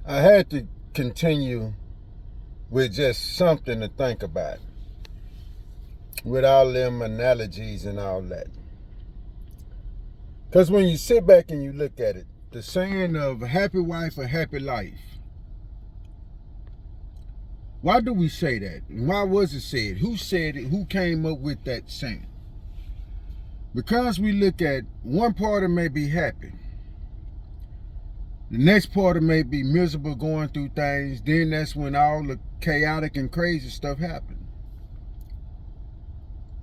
I had to continue with just something to think about, with all them analogies and all that. Because when you sit back and you look at it, the saying of a happy wife, a happy life, why do we say that? And why was it said? Who said it? Who came up with that saying? Because we look at one party may be happy, the next party may be miserable going through things, then that's when all the chaotic and crazy stuff happens.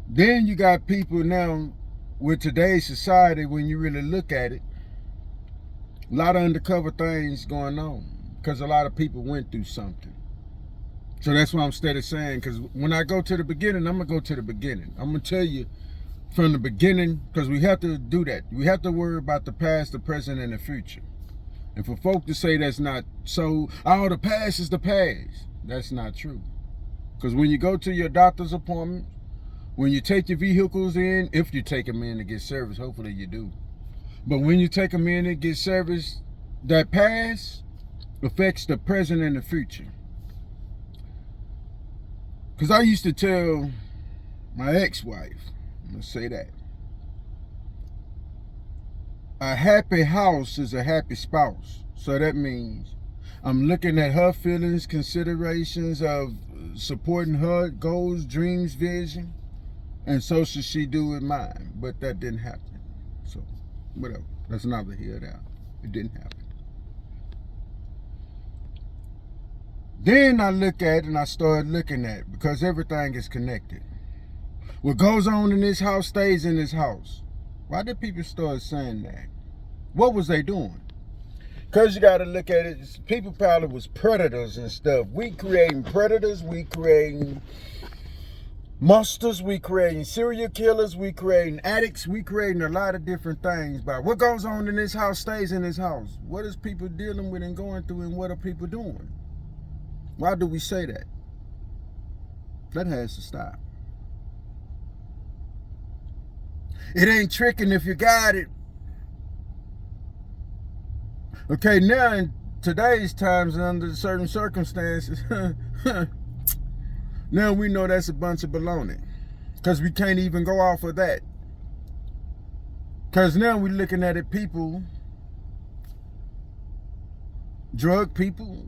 Then you got people now with today's society, when you really look at it, a lot of undercover things going on because a lot of people went through something. So that's why I'm steady saying, because when I go to the beginning, I'm going to go to the beginning. I'm going to tell you from the beginning, because we have to do that. We have to worry about the past, the present, and the future. And for folk to say that's not so, oh, the past is the past, that's not true. Because when you go to your doctor's appointment, when you take your vehicles in, if you take them in to get service, hopefully you do. But when you take them in to get service, that past affects the present and the future. Because I used to tell my ex-wife, I'm going to say that, a happy house is a happy spouse. So that means I'm looking at her feelings, considerations of supporting her goals, dreams, vision, and so should she do with mine. But that didn't happen. So, whatever. That's neither here nor there. It didn't happen. Then I look at it and I started looking at it, because everything is connected. What goes on in this house stays in this house. Why did people start saying that? What was they doing? Because you got to look at it, people probably was predators and stuff. We creating predators, we creating monsters, we creating serial killers, we creating addicts, we creating a lot of different things. But what goes on in this house stays in this house. What is people dealing with and going through, and what are people doing? Why do we say that? That has to stop. It ain't tricking if you got it. Okay, now in today's times and under certain circumstances, now we know that's a bunch of baloney. Because we can't even go off of that. Because now we're looking at it, people, drug people,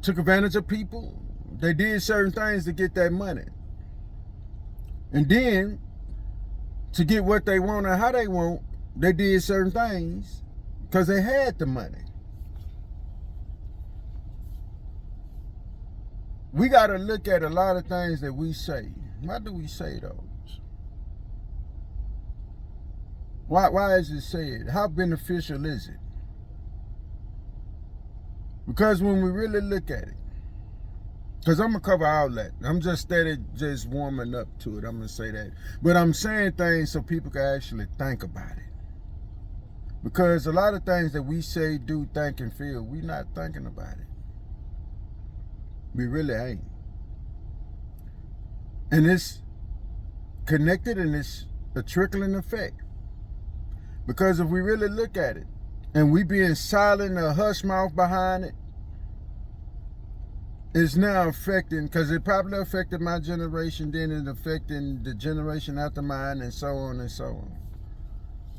took advantage of people. They did certain things to get that money. And then, to get what they want and how they want, they did certain things because they had the money. We got to look at a lot of things that we say. Why do we say those? Why is it said? How beneficial is it? Because when we really look at it, because I'm going to cover all that. I'm just steady just warming up to it. I'm going to say that. But I'm saying things so people can actually think about it. Because a lot of things that we say, do, think, and feel, we're not thinking about it. We really ain't. And it's connected, and it's a trickling effect. Because if we really look at it, and we being silent or hush mouth behind it, it's now affecting, because it probably affected my generation, then it's affecting the generation after mine, and so on and so on.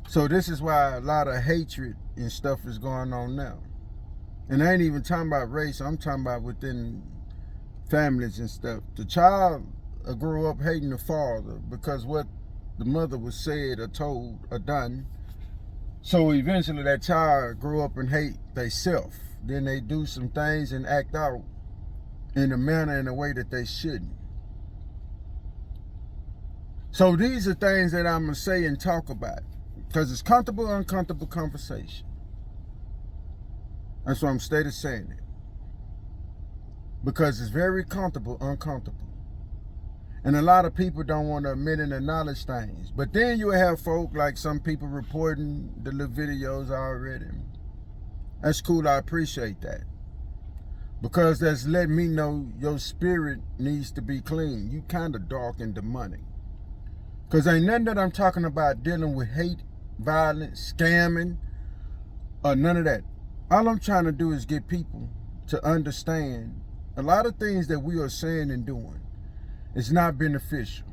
So this is why a lot of hatred and stuff is going on now. And I ain't even talking about race, I'm talking about within families and stuff. The child grew up hating the father because what the mother was said or told or done. So eventually that child grew up and hate they self. Then they do some things and act out in a manner, in a way that they shouldn't. So these are things that I'm going to say and talk about, because it's comfortable, uncomfortable conversation. That's why I'm steady saying it. Because it's very comfortable, uncomfortable. And a lot of people don't want to admit and acknowledge things. But then you have folk like some people reporting the little videos already. That's cool, I appreciate that. Because that's letting me know your spirit needs to be clean. You kind of dark and demonic. Because ain't nothing that I'm talking about dealing with hate, violence, scamming, or none of that. All I'm trying to do is get people to understand a lot of things that we are saying and doing is not beneficial.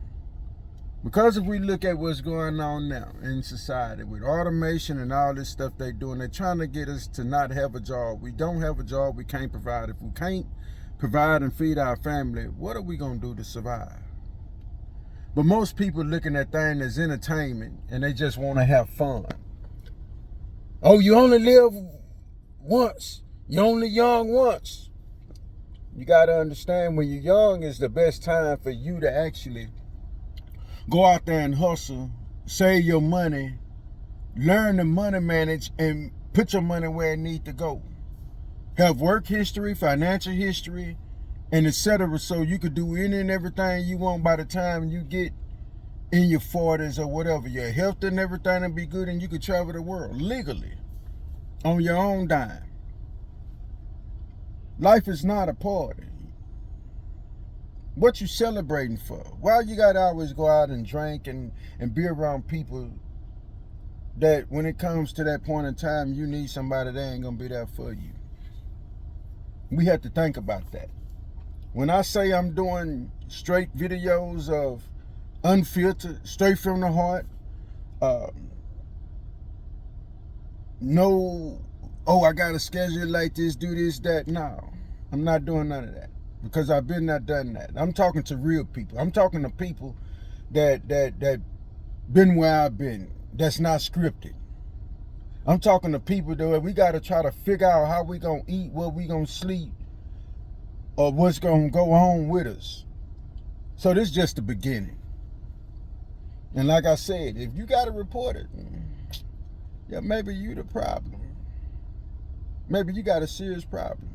Because if we look at what's going on now in society with automation and all this stuff they're doing, they're trying to get us to not have a job. We don't have a job, we can't provide. If we can't provide and feed our family, what are we going to do to survive? But most people looking at things as entertainment and they just want to have fun. Oh, you only live once. You're only young once. You got to understand when you're young is the best time for you to actually go out there and hustle, save your money, learn to money manage, and put your money where it needs to go. Have work history, financial history, and etc. So you could do any and everything you want by the time you get in your 40s or whatever. Your health and everything will be good and you could travel the world legally on your own dime. Life is not a party. What you celebrating for? Why you gotta always go out and drink and be around people that when it comes to that point in time you need somebody that ain't gonna be there for you? We have to think about that. When I say I'm doing straight videos of unfiltered, straight from the heart, no, oh, I got to schedule it like this, do this, that. No, I'm not doing none of that because I've been not done that. I'm talking to real people. I'm talking to people that been where I've been, that's not scripted. I'm talking to people that we got to try to figure out how we going to eat, what we going to sleep, or what's going to go on with us. So this is just the beginning. And like I said, if you got to report it, yeah, maybe you the problem. Maybe you got a serious problem.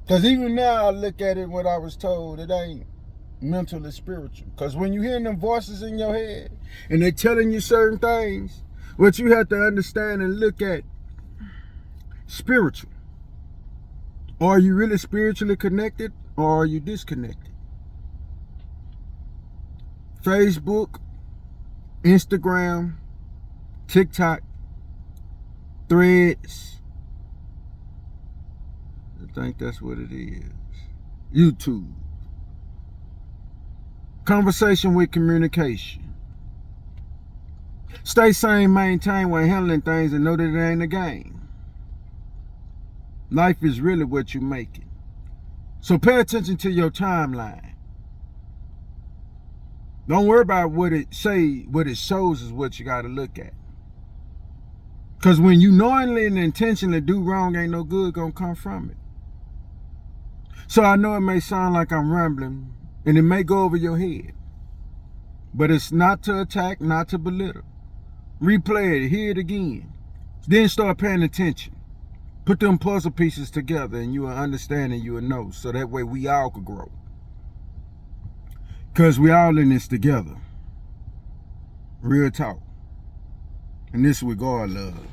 Because even now I look at it, what I was told, it ain't mental, it's spiritual. Because when you hearing them voices in your head and they telling you certain things, what you have to understand and look at, spiritual. Are you really spiritually connected or are you disconnected? Facebook, Instagram, TikTok, Threads. I think that's what it is. YouTube. Conversation with communication. Stay sane, maintain while handling things and know that it ain't a game. Life is really what you make it. So pay attention to your timeline. Don't worry about what it say, what it shows is what you got to look at. Because when you knowingly and intentionally do wrong, ain't no good gonna come from it. So I know it may sound like I'm rambling, and it may go over your head. But it's not to attack, not to belittle. Replay it, hear it again. Then start paying attention. Put them puzzle pieces together and you will understand and you will know. So that way we all could grow. Because we all in this together. Real talk. And this with God love.